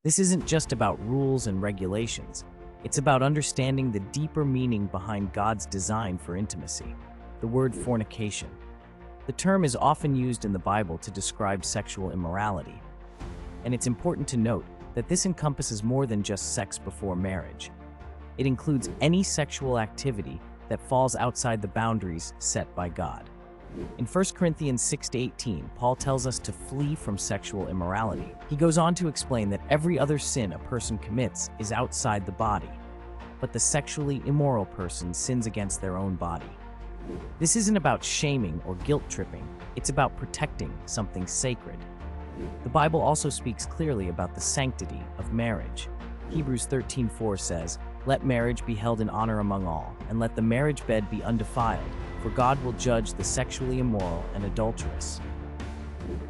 This isn't just about rules and regulations. It's about understanding the deeper meaning behind God's design for intimacy, the word fornication. The term is often used in the Bible to describe sexual immorality, and it's important to note that this encompasses more than just sex before marriage. It includes any sexual activity that falls outside the boundaries set by God. In 1 Corinthians 6-18, Paul tells us to flee from sexual immorality. He goes on to explain that every other sin a person commits is outside the body, but the sexually immoral person sins against their own body. This isn't about shaming or guilt-tripping, it's about protecting something sacred. The Bible also speaks clearly about the sanctity of marriage. Hebrews 13:4 says, "Let marriage be held in honor among all, and let the marriage bed be undefiled, for God will judge the sexually immoral and adulterous."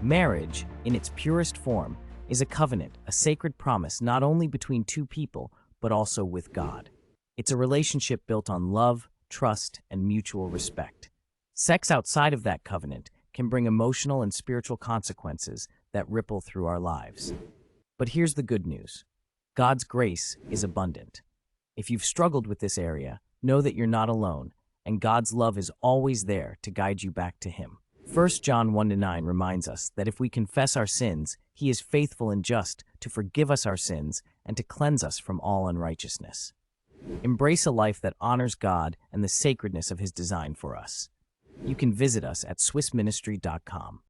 Marriage, in its purest form, is a covenant, a sacred promise not only between two people, but also with God. It's a relationship built on love, trust, and mutual respect. Sex outside of that covenant can bring emotional and spiritual consequences that ripple through our lives. But here's the good news. God's grace is abundant. If you've struggled with this area, know that you're not alone, and God's love is always there to guide you back to Him. 1 John 1-9 reminds us that if we confess our sins, He is faithful and just to forgive us our sins and to cleanse us from all unrighteousness. Embrace a life that honors God and the sacredness of His design for us. You can visit us at swissministry.com.